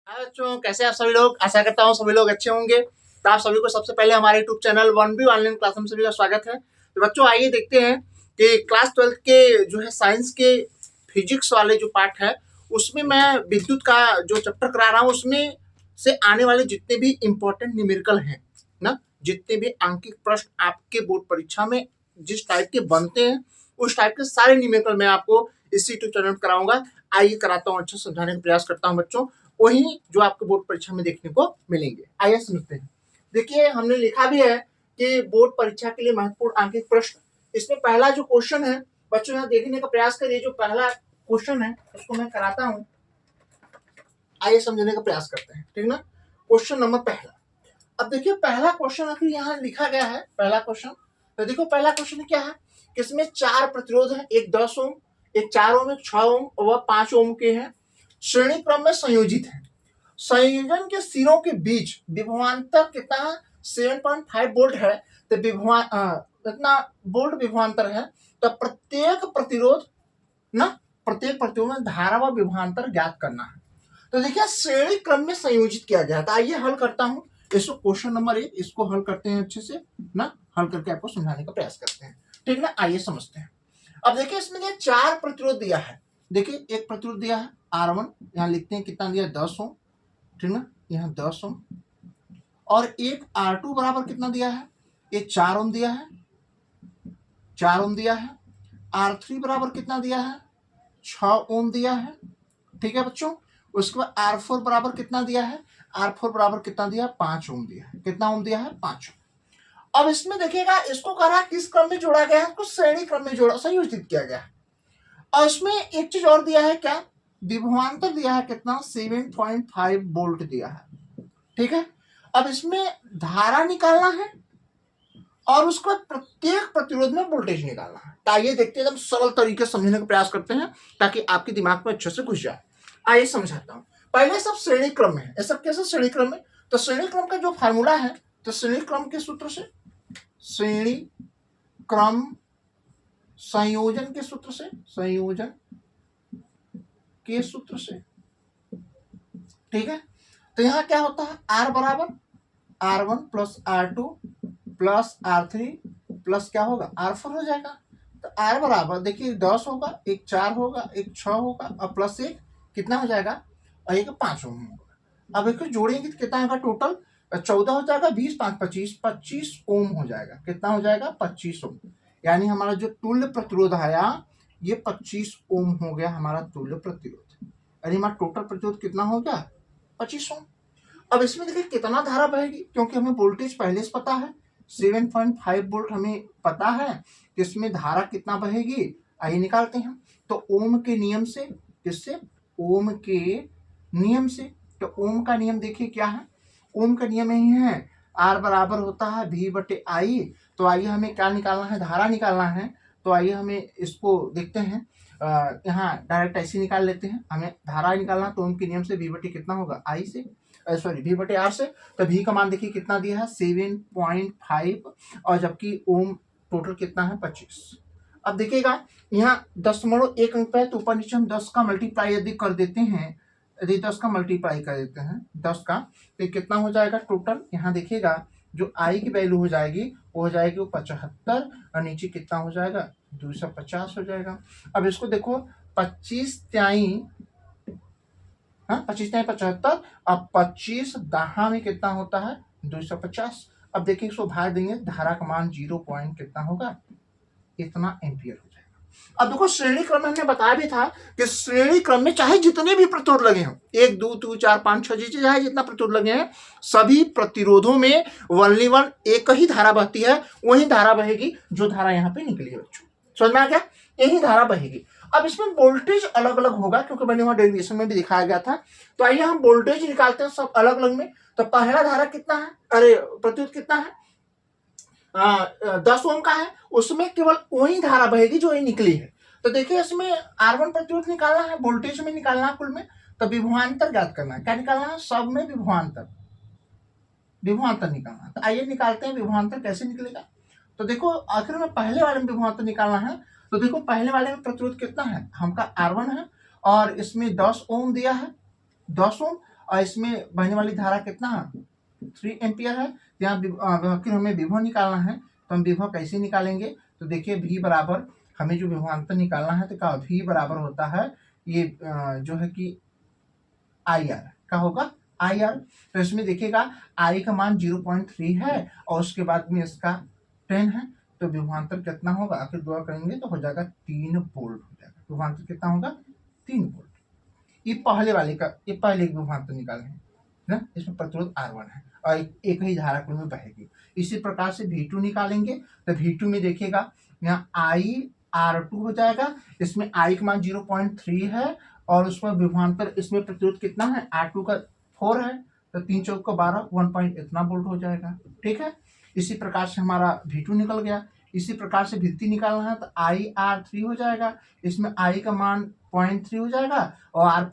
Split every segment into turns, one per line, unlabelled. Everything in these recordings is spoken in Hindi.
हाय बच्चों, कैसे आप सभी लोग। आशा करता हूँ सभी लोग अच्छे होंगे। तो आप सभी को सबसे पहले हमारे YouTube channel one B online class में सभी का स्वागत है। तो बच्चों आइए देखते हैं कि क्लास 12 के जो है साइंस के फिजिक्स वाले जो पार्ट है उसमें मैं विद्युत का जो चैप्टर करा रहा हूँ उसमें से आने वाले जितने भी इम्पोर्टेंट न्यूमेरिकल हैं ना, जितने भी आंकिक प्रश्न आपके बोर्ड परीक्षा में जिस टाइप के बनते हैं उस टाइप के सारे न्यूमेरिकल मैं आपको इस यूट्यूब चैनल पर कराऊंगा। आइए कराता हूँ, अच्छे समझाने का प्रयास करता हूँ बच्चों, वही जो आपको बोर्ड परीक्षा में देखने को मिलेंगे। आइए समझते हैं। देखिए हमने लिखा भी है कि बोर्ड परीक्षा के लिए महत्वपूर्ण आंकिक प्रश्न। इसमें पहला जो क्वेश्चन है बच्चों यहाँ देखने का प्रयास करिए। जो पहला क्वेश्चन है उसको मैं कराता हूँ, आइए समझने का प्रयास करते हैं, ठीक ना। क्वेश्चन नंबर पहला। अब देखिए पहला क्वेश्चन आखिर यहाँ लिखा गया है, पहला क्वेश्चन। तो देखो पहला क्वेश्चन क्या है कि इसमें 4 प्रतिरोध है, एक 10 ओम, एक 4 ओम, एक 6 ओम और वह 5 ओम के हैं, श्रेणी क्रम में संयोजित है। संयोजन के सिरों के बीच विभवांतर कितना 7.5 वोल्ट है। तो कितना वोल्ट विभवांतर है। तो प्रत्येक प्रतिरोध ना, प्रत्येक प्रतिरोध में धारा व विभवांतर ज्ञात करना है। तो देखिए श्रेणी क्रम में संयोजित किया गया था। आइए हल करता हूं इसको। क्वेश्चन नंबर 1 इसको हल करते हैं अच्छे से ना, हल करके आपको समझाने का प्रयास करते हैं, ठीक ना। आइए समझते हैं। अब देखिए इसमें 4 प्रतिरोध दिया है। देखिए एक प्रतिरोध दिया है R1, यहाँ लिखते हैं कितना दिया 10 ओम, ठीक ना, यहाँ 10 ओम। और एक R2 बराबर कितना दिया है, ये 4 ओम दिया है, 4 ओम दिया है। R3 बराबर कितना दिया है, 6 ओम दिया है, ठीक है बच्चों। उसके बाद R4 बराबर कितना दिया है, R4 बराबर कितना दिया, 5 ओम दिया है। कितना ओम दिया है, 5 ओम। अब इसमें देखिएगा इसको करा किस क्रम में जोड़ा गया है, इसको श्रेणी क्रम में जोड़ा संयोजित किया गया है। और इसमें एक चीज और दिया है, क्या विभवांतर दिया है, कितना 7.5 वोल्ट दिया है, ठीक है। अब इसमें धारा निकालना है और उसके बाद प्रत्येक प्रतिरोध में वोल्टेज निकालना है। तो आइए देखते हैं, एकदम सरल तरीके से समझने का प्रयास करते हैं ताकि आपके दिमाग में अच्छे से घुस जाए। आइए समझाता हूँ। पहले सब श्रेणी क्रम में है, ये सब कैसे श्रेणी क्रम में। तो श्रेणी क्रम का जो फार्मूला है, तो श्रेणी क्रम के सूत्र से, श्रेणी क्रम संयोजन के सूत्र से, संयोजन के सूत्र से, ठीक है। तो यहाँ क्या होता है, R बराबर R1 plus R2 plus R3 plus क्या होगा R4 हो जाएगा। तो R बराबर देखिए 10 होगा, एक 4 होगा, एक 6 होगा और प्लस एक कितना हो जाएगा, और एक 5 ओम होगा। अब एक जोड़ेंगे तो कितना होगा, टोटल 14 हो जाएगा, 20 5 25, 25 ओम हो जाएगा। कितना हो जाएगा, 25 ओम। यानी हमारा जो तुल्य प्रतिरोध आया ये 25 ओम हो गया हमारा तुल्य प्रतिरोध। यानी हमारा टोटल प्रतिरोध कितना हो गया, 25 ओम। अब इसमें देखिए कितना धारा बहेगी, क्योंकि हमें वोल्टेज पहले से पता है 7.5 वोल्ट हमें पता है कि इसमें धारा कितना बहेगी। आइए निकालते हैं। तो ओम के नियम से, किससे, ओम के नियम से। तो ओम का नियम देखिए क्या है, ओम का नियम यही है, आर बराबर होता है V बटे आई। तो आइए हमें क्या निकालना है, धारा निकालना है। तो आइए हमें इसको देखते हैं, यहाँ डायरेक्ट ऐसे निकाल लेते हैं। हमें धारा निकालना तो ओम के नियम से V बटे कितना होगा, आई से, सॉरी V बटे आर से। तो V का मान देखिए कितना दिया है 7.5 और जबकि ओम टोटल कितना है 25। अब देखिएगा यहाँ 10.1 अंक है तो ऊपर नीचे हम 10 का मल्टीप्लाई यदि कर देते हैं, यदि 10 का मल्टीप्लाई कर देते हैं 10 का, तो कितना हो जाएगा टोटल। यहाँ देखिएगा जो आई की वैल्यू हो जाएगी वो हो जाएगी 75 और नीचे कितना हो जाएगा 250 हो जाएगा। अब इसको देखो 25 त्याई, हाँ 25 त्याई 75, अब 25 दहा में कितना होता है 250। अब देखिए इसको भाग देंगे, धारा का मान 0 पॉइंट कितना होगा, इतना एम्पियर हो जाएगा। अब देखो श्रेणी क्रम में हमने बताया भी था कि श्रेणी क्रम में चाहे जितने भी प्रतिरोध लगे हों, 1 2 3 4 5 6 चाहे जितना प्रतिरोध लगे हैं, सभी प्रतिरोधों में ओनली वन एक ही धारा बहती है, वही धारा बहेगी जो धारा यहाँ पे निकली है बच्चों। समझ में आ गया, यही धारा बहेगी। अब इसमें वोल्टेज अलग अलग होगा क्योंकि मैंने वहां डेरिवेशन में भी दिखाया गया था। तो आइए हम वोल्टेज निकालते हैं सब अलग अलग में। तो पहला धारा कितना है, अरे प्रतिरोध कितना है, 10 ओम का है, उसमें केवल वही धारा बहेगी जो ये निकली है। तो देखिए इसमें R1 प्रतिरोध निकालना है, वोल्टेज में निकालना है कुल में, तो विभवांतर ज्ञात करना है। क्या निकालना है, सब में विभवांतर, विभवांतर निकालना है। तो आइए निकालते हैं विभवांतर कैसे निकलेगा। तो देखो आखिर में पहले वाले में विभवांतर निकालना है। तो देखो पहले वाले में प्रतिरोध कितना है, हमका R1 है और इसमें 10 ओम दिया है, 10 ओम। और इसमें बहने वाली धारा कितना 3 एम्पियर है। यहाँ हमें विभव निकालना है, तो हम विभव कैसे निकालेंगे, तो देखिए V बराबर हमें जो विभवांतर निकालना है तो क्या V बराबर होता है ये जो है कि IR का होगा IR। तो इसमें देखिएगा I का मान 0.3 है और उसके बाद में इसका 10 है, तो विभवांतर कितना होगा, आखिर दुआ करेंगे तो हो जाएगा 3 वोल्ट हो जाएगा। विभवांतर कितना होगा 3 वोल्ट। ये पहले वाले का, ये पहले एक विभवांतर निकाले हैं ना, इसमें प्रतिरोध R1 है और एक ही धारा क्रम में बहेगी। इसी प्रकार से V2 निकालेंगे, तो V2 में देखिएगा यहाँ IR2 हो जाएगा, इसमें I का मान 0.3 है और उसमें विभवांतर इसमें प्रतिरोध कितना है R2 का 4 है, तो 3 चौक का 12 1 पॉइंट इतना वोल्ट हो जाएगा। ठीक है, इसी प्रकार से हमारा V2 निकल गया। इसी प्रकार से V3 निकालना है तो IR3 हो जाएगा, इसमें I का मान 0.3 हो जाएगा और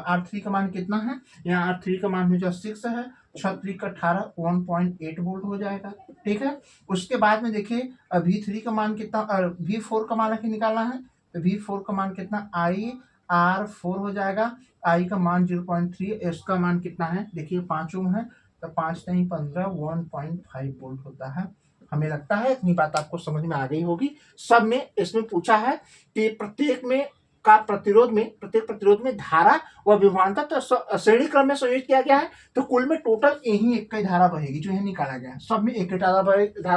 R3 का मान कितना है, यहाँ R3 का मान जो 6 है, 6 का 18 1.8 वोल्ट हो जाएगा। ठीक है, उसके बाद में देखिए V3 का मान कितना, V4 का मान निकालना है, तो V4 का मान कितना IR4 हो जाएगा। I का मान 0.3, इसका मान कितना है देखिए 5 ओम है, तो 5 नहीं 15 1.5 वोल्ट होता है। हमें लगता है इतनी बात आपको समझ में आ गई होगी। सब में इसमें पूछा है कि प्रत्येक में का प्रतिरोध में, प्रत्येक प्रतिरोध में धारा व विभवांतर तो श्रेणी क्रम में संयोजित किया गया है, तो कुल में टोटल यही एक ही धारा बहेगी जो है निकाला गया है। सब में एक ही धारा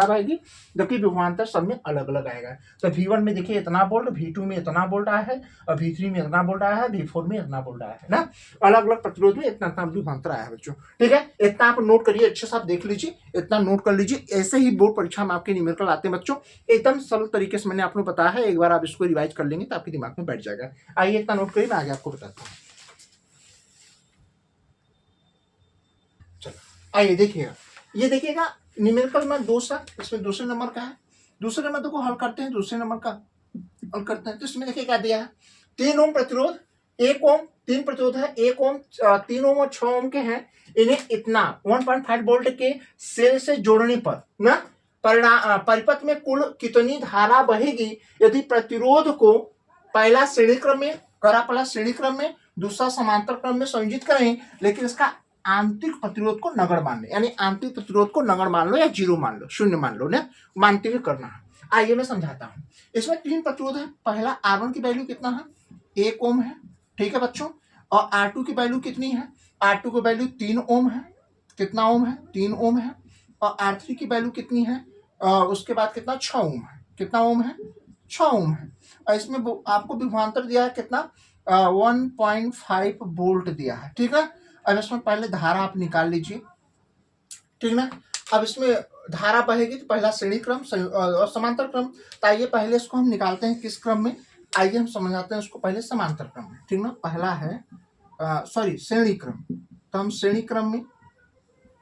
बहेगी, जबकि विभवांतर सब में अलग अलग आएगा। तो V1 में देखिए इतना वोल्ट, V2 में इतना वोल्ट आया है और V3 में इतना वोल्ट आया है, V4 में इतना वोल्ट आया है ना, अलग अलग प्रतिरोध में इतना विभवांतर आया है बच्चों। ठीक है, इतना आप नोट करिए, अच्छे से आप देख लीजिए, इतना नोट कर लीजिए। ऐसे ही बोर्ड परीक्षा में आपके न्यूमेरिकल आते हैं बच्चों, एकदम सरल तरीके से मैंने आपको बताया है, एक बार आप इसको रिवाइज कर लेंगे तो आपके दिमाग में बैठ जाएगा। आइए इतना नोट करिए, मैं आगे आपको बताता हूँ। चलो आइए देखिएगा, ये देखिएगा न्यूमेरिकल में दूसरा, इसमें दूसरे नंबर का है, दूसरे नंबर को हल करते हैं, दूसरे नंबर का हल करते हैं। तो इसमें देखिए क्या दिया है, 3 ओम प्रतिरोध, 1 ओम, 3 प्रतिरोध है, 1 ओम 3 ओम और 6 ओम के हैं, इन्हें इतना 1.5 वोल्ट के सेल से जोड़ने पर ना परिपथ में कुल कितनी धारा बहेगी यदि प्रतिरोध को पहला श्रेणी क्रम में करा, पहला श्रेणी क्रम में, दूसरा समांतर क्रम में संयोजित करें, लेकिन इसका आंतरिक प्रतिरोध को नगण्य मान ले, यानी आंतरिक प्रतिरोध को नगण्य मान लो या 0 मान लो, शून्य मान लो ना, मानते हुए करना है। आइए मैं समझाता हूँ। इसमें 3 प्रतिरोध है, पहला R1 की वैल्यू कितना है 1 ओम है, ठीक है बच्चों, और R2 की वैल्यू कितनी है, R2 की वैल्यू 3 ओम है, कितना ओम है 3 ओम है, और R3 की वैल्यू कितनी है, उसके बाद कितना 6 ओम है, कितना ओम है 6 ओम है। और इसमें आपको विभवांतर दिया है कितना 1.5 वोल्ट दिया है। ठीक है, अब इसमें पहले धारा आप निकाल लीजिए, ठीक ना। अब इसमें धारा बहेगी तो पहला श्रेणी क्रम और समांतर क्रम, तो आइए पहले इसको हम निकालते हैं किस क्रम में, आइए हम समझाते हैं उसको पहले समांतर क्रम में, ठीक ना। पहला है श्रेणी क्रम, तो हम श्रेणी क्रम में,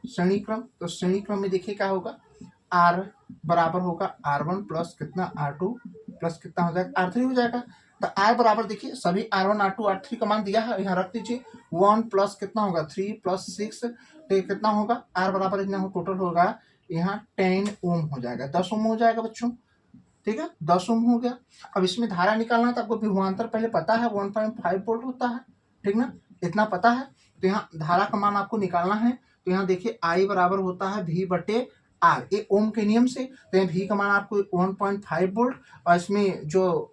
श्रेणी क्रम, तो श्रेणी क्रम में देखिए क्या होगा, R बराबर होगा R1 प्लस कितना R2 प्लस कितना हो जाएगा R3 हो जाएगा। तो I बराबर देखिए सभी R1 R2 R3 का मान दिया है, यहाँ रख दीजिए, 1 प्लस कितना होगा 3 प्लस 6, तो कितना होगा R बराबर इतना हो, टोटल होगा यहाँ 10 ओम हो जाएगा, 10 ओम हो जाएगा बच्चों। ठीक है, 10 ओम हो गया। अब इसमें धारा निकालना है तो आपको विभवांतर पहले पता है 1.5 वोल्ट होता है, ठीक ना, इतना पता है। तो यहाँ धारा का मान आपको निकालना है, तो यहाँ देखिए I बराबर होता है V बटे R, ये ओम के नियम से, तो यहाँ V का मान आपको 1.5 वोल्ट, और इसमें जो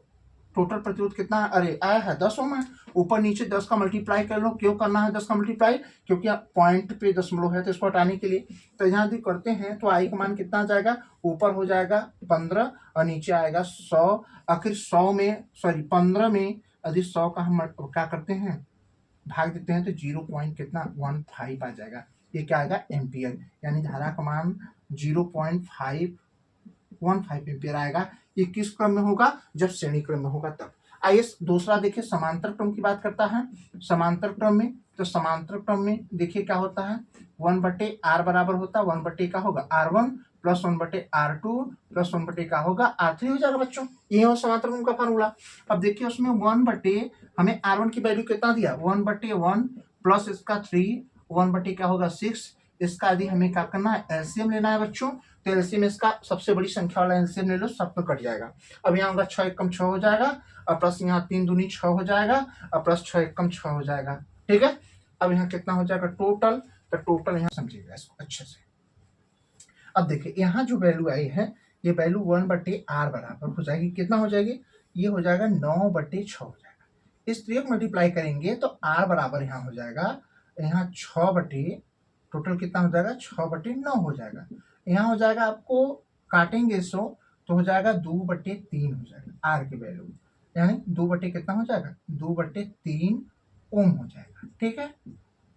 टोटल प्रतिरोध कितना है, अरे आया है 10 ओम है, ऊपर नीचे 10 का मल्टीप्लाई कर लो। क्यों करना है 10 का मल्टीप्लाई, क्योंकि आप पॉइंट पे दशमलव है तो इसको हटाने के लिए। तो यहाँ यदि करते हैं तो I का मान कितना आ जाएगा, ऊपर हो जाएगा 15 और नीचे आएगा 100, आखिर 100 में सॉरी 15 में यदि 100 का हम क्या करते हैं भाग देते हैं तो 0.15 आ जाएगा, ये क्या आएगा एम्पियर, यानी धारा का मान 0.515 एम्पियर आएगा। ये किस क्रम में होगा, जब श्रेणी क्रम में होगा तब। आइए दूसरा देखिए समांतर क्रम की बात करता है, समांतर क्रम में, तो समांतर क्रम में देखिए क्या होता है 1/R बराबर होता है 1/, का होगा R1 प्लस 1/R2 प्लस 1/, का होगा R3 हो जाएगा बच्चों, ये हो समांतर क्रम का फार्मूला। अब देखिए उसमें 1/, हमें R1 की वैल्यू कितना दिया 1/1 प्लस इसका 3, 1/, क्या होगा 6, इसका यदि हमें क्या करना है एलसीएम लेना है बच्चों, तो एलसीएम इसका सबसे बड़ी संख्या वाला एलसीएम ले लो, सब तो कट जाएगा। अब यहाँ होगा 6 एकम 6 हो जाएगा, और प्लस यहाँ 3 दूनी 6 हो जाएगा, और प्लस 6 एकम 6 हो जाएगा। ठीक है, अब यहाँ कितना हो जाएगा टोटल, तो टोटल यहाँ समझिएगा इसको अच्छे से। अब देखिए यहाँ जो वैल्यू आई है ये वैल्यू 1/r बराबर हो जाएगी, कितना हो जाएगी, ये हो जाएगा 9/6 हो जाएगा। इस 3 को मल्टीप्लाई करेंगे तो r बराबर यहाँ हो जाएगा, यहाँ 6 टोटल कितना हो जाएगा 6/9 हो जाएगा। यहाँ हो जाएगा आपको काटेंगे इसको तो हो जाएगा 2/3 हो जाएगा r की वैल्यू, यानी 2 कितना हो जाएगा 2/3 ओम हो जाएगा। ठीक है,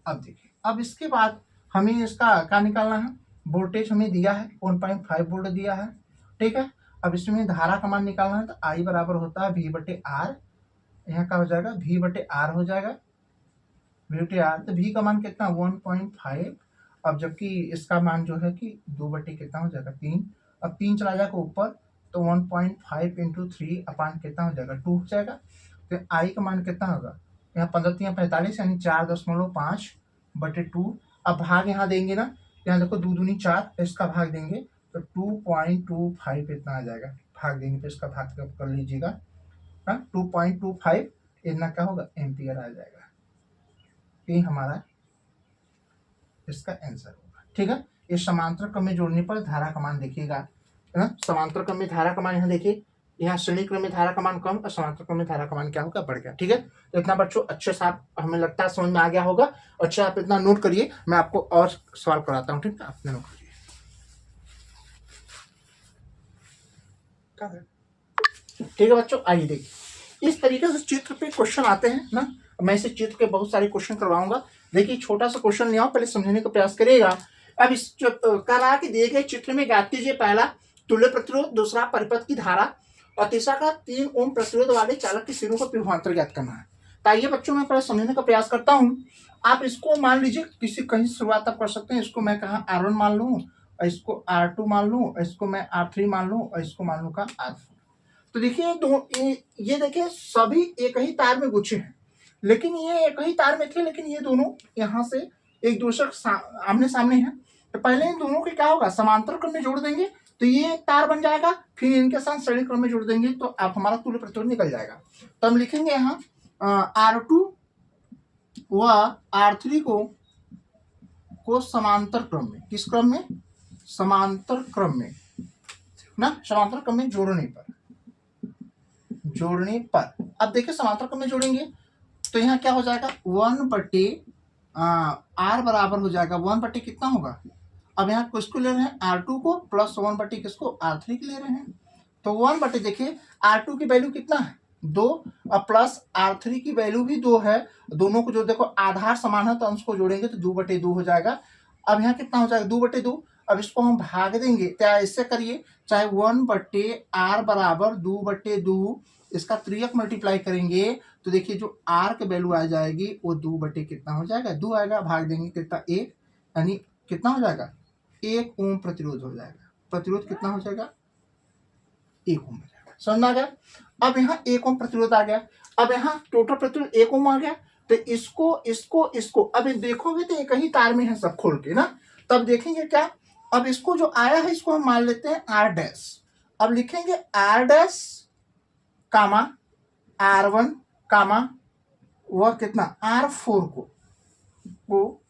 अब देखिए अब इसके बाद हमें इसका क्या निकालना है, वोल्टेज हमें दिया है 1.5 वोल्ट दिया है। ठीक है, अब इसमें धारा का मान निकालना है तो I बराबर होता है V/R, यहाँ का हो जाएगा V/R हो जाएगा, V/R तो V का मान कितना 1.5, अब जबकि इसका मान जो है कि 2 कितना हो जाएगा 3, अब 3 चला जाएगा ऊपर तो 1.5 × 3 अपान कितना हो जाएगा 2 हो जाएगा। तो I का मान कितना होगा, यहाँ 15×3 = 45 यानी 4.5/2। अब भाग यहाँ देंगे ना, यहाँ देखो 2 दूनी 4, इसका भाग देंगे तो 2.25 इतना आ जाएगा, भाग देंगे तो इसका भाग कर लीजिएगा, 2.25 इतना क्या होगा एम्पियर आ जाएगा। ये हमारा इसका आंसर होगा। ठीक है, इस समांतर क्रम में जोड़ने पर धारा का मान देखिएगा, है ना, समांतर क्रम में धारा का मान यहाँ देखिए, यहाँ श्रेणी क्रम में धारा का मान कम और समांतर क्रम में धारा का मान क्या होगा बढ़ गया। ठीक है, तो इतना बच्चों अच्छे से आप, हमें लगता है समझ में आ गया होगा। अच्छा आप इतना नोट करिए, मैं आपको और सवाल कराता हूँ। ठीक है, आपने नोट करिए। ठीक है बच्चों, आइए देखिए इस तरीके से चित्र पे क्वेश्चन आते हैं ना, मैं इसे चित्र के बहुत सारे क्वेश्चन करवाऊंगा। देखिए छोटा सा क्वेश्चन ले आओ, पहले समझने का प्रयास करिएगा। अब इस करा के दिए गए चित्र में ज्ञात कीजिए पहला तुल्य प्रतिरोध, दूसरा परिपथ की धारा और तीसरा का 3 ओम प्रतिरोध वाले चालक की सिरों का विभवांतर ज्ञात करना है। तो आइए बच्चों मैं पहले समझने का प्रयास करता हूँ। आप इसको मान लीजिए किसी कहीं शुरुआत आप कर सकते हैं, इसको मैं कहा R1 मान लूँ और इसको R2 मान लूँ और इसको मैं R3 मान लूँ और इसको मान लूँ का R4। तो देखिए ये देखिए सभी एक ही तार में गुच्छे हैं, लेकिन ये एक ही तार में थे, लेकिन ये दोनों यहाँ से एक दूसरे आमने सामने हैं। तो पहले इन दोनों के क्या होगा, समांतर क्रम में जोड़ देंगे तो ये एक तार बन जाएगा, फिर इनके साथ श्रेणी क्रम में जोड़ देंगे तो आप हमारा तुल्य प्रतिरोध निकल जाएगा। तो हम लिखेंगे यहाँ R2 व R3 को समांतर क्रम में, किस क्रम में, समांतर क्रम में ना, समांतर क्रम में जोड़ने पर अब देखिए समांतर क्रम में जोड़ेंगे तो यहाँ क्या हो जाएगा 1/R बराबर हो जाएगा 1/ कितना होगा, अब यहाँ किसको ले रहे हैं R2 को, प्लस 1/ किसको R3 के ले रहे हैं। तो 1/ देखिए R2 की वैल्यू कितना है 2 और प्लस R3 की वैल्यू भी 2 है, दोनों को जो देखो आधार समान है तो अंश को जोड़ेंगे तो 2/2 हो जाएगा। अब यहाँ कितना हो जाएगा 2/2, अब इसको हम भाग देंगे, चाहे इससे करिए चाहे 1/R बराबर 2/2, इसका 3 मल्टीप्लाई करेंगे तो देखिए जो R की वैल्यू आ जाएगी वो 2/ कितना हो जाएगा 2 आएगा, भाग देंगे कितना 1, यानी कितना हो जाएगा 1 ओम प्रतिरोध हो जाएगा। प्रतिरोध कितना हो जाएगा 1 ओम हो जाएगा, समझ में आ गया। अब यहाँ 1 ओम प्रतिरोध आ गया, अब यहाँ टोटल प्रतिरोध 1 ओम आ गया, तो इसको अब देखोगे तो एक ही तार में है सब खोल के ना, तब देखेंगे क्या, अब इसको जो आया है इसको हम मान लेते हैं R', अब लिखेंगे R' कामा R1 कामा वह कितना R4 को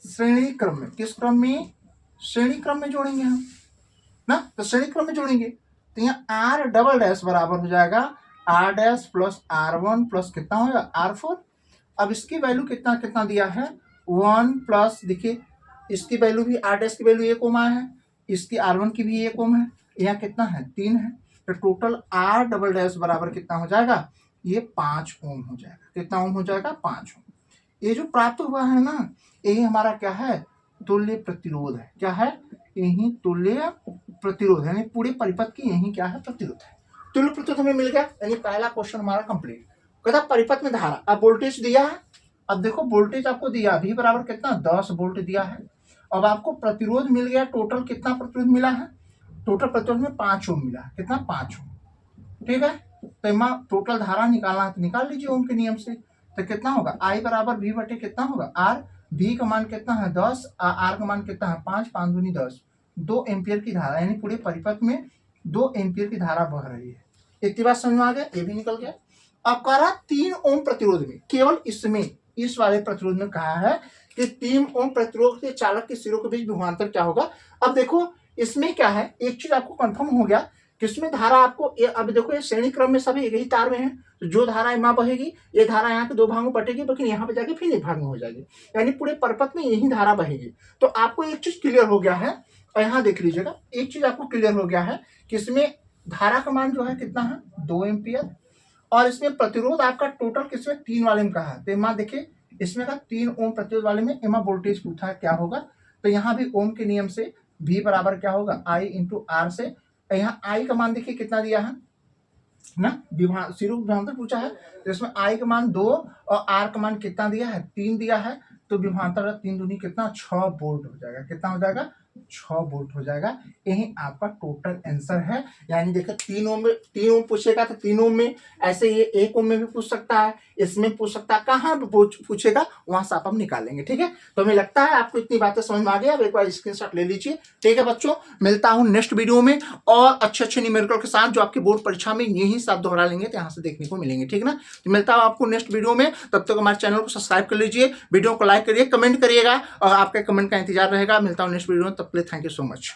श्रेणी क्रम में, किस क्रम में, श्रेणी क्रम में जोड़ेंगे हम ना, तो श्रेणी क्रम में जोड़ेंगे तो यहाँ R' बराबर हो जाएगा R' प्लस R1 प्लस कितना होगा R4। अब इसकी वैल्यू कितना कितना दिया है 1 प्लस, देखिए इसकी वैल्यू भी R' की वैल्यू 1 ओम है, इसकी R1 की भी 1 ओम है, यहाँ कितना है 3 है, तो टोटल R' बराबर कितना हो जाएगा ये 5 ओम हो जाएगा। कितना ओम हो जाएगा 5 ओम। ये जो प्राप्त हुआ है ना यही हमारा क्या है तुल्य प्रतिरोध है, क्या है यही तुल्य प्रतिरोध, यानी पूरे परिपथ की यही क्या है प्रतिरोध है। तुल्य प्रतिरोध हमें मिल गया, यानी पहला क्वेश्चन हमारा कंप्लीट। कहता परिपथ में धारा, अब वोल्टेज दिया है, अब देखो वोल्टेज आपको दिया V बराबर कितना 10 वोल्ट दिया है, अब आपको प्रतिरोध मिल गया, टोटल कितना प्रतिरोध मिला है, टोटल प्रतिरोध में 5 ओम मिला है, कितना 5 ओम। ठीक है, तो इमा टोटल धारा निकालना है तो निकाल लीजिए ओम के नियम से, तो कितना होगा I बराबर V/, कितना होगा R, V का मान कितना है 10, R का मान कितना है 5, 5 दूनी 10, 2 एम्पियर की धारा, यानी पूरे परिपथ में 2 एम्पियर की धारा बह रही है। इतनी बात समझ में आ गया, ये भी निकल गया। अब कह रहा 3 ओम प्रतिरोध में, केवल इसमें इस वाले प्रतिरोध में कहा है कि 3 ओम प्रतिरोध के चालक के सिरों के बीच विभवांतर क्या होगा। अब देखो इसमें क्या है, एक चीज आपको कंफर्म हो गया कि इसमें धारा आपको अब देखो ये श्रेणी क्रम में सभी एक ही तार में है, तो जो धारा यहाँ बहेगी ये धारा यहाँ के 2 भागों में बटेगी, लेकिन यहाँ पे जाके फिर एक भाग में हो जाएगी, यानी पूरे परपथ में यही धारा बहेगी। तो आपको एक चीज क्लियर हो गया है, और यहाँ देख लीजिएगा एक चीज आपको क्लियर हो गया है कि इसमें धारा का मान जो है कितना है 2 एम्पियर, और इसमें प्रतिरोध आपका टोटल किसमें 3 वाले में कहा है। तो यहाँ देखिए इसमें का 3 ओम प्रतिरोध वाले में एमा वोल्टेज पूछा है क्या होगा, तो यहाँ भी ओम के नियम से V बराबर क्या होगा I इंटू आर से। यहाँ I का मान देखिए कितना दिया है ना, सिरों विभवांतर पूछा है, तो इसमें I का मान 2 और R का मान कितना दिया है 3 दिया है, तो विभवांतर 3 दूनी कितना 6 वोल्ट हो जाएगा। कितना हो जाएगा 6 वोल्ट हो जाएगा। यही आपका टोटल आंसर है। यानी देखो 3 ओम में 3 ओम पूछेगा तो 3 ओम में, ऐसे ये 1 ओम में भी पूछ सकता है, इसमें पूछ सकता है, कहाँ पे पूछेगा वहां से आप हम निकालेंगे। ठीक है, तो हमें लगता है आपको इतनी बातें समझ में आ गई। अब एक बार स्क्रीनशॉट ले लीजिए। ठीक है बच्चों, मिलता हूँ नेक्स्ट वीडियो में और अच्छे न्यूमेरिकल के साथ जो आपकी बोर्ड परीक्षा में यही सब दोहरा लेंगे, तो यहाँ से देखने को मिलेंगे। ठीक है ना, तो मिलता हूँ आपको नेक्स्ट वीडियो में। तब तक हमारे चैनल को सब्सक्राइब कर लीजिए, वीडियो को लाइक करिए, कमेंट करिएगा और आपके कमेंट का इंतजार रहेगा। मिलता हूँ नेक्स्ट वीडियो में, तब के लिए थैंक यू सो मच।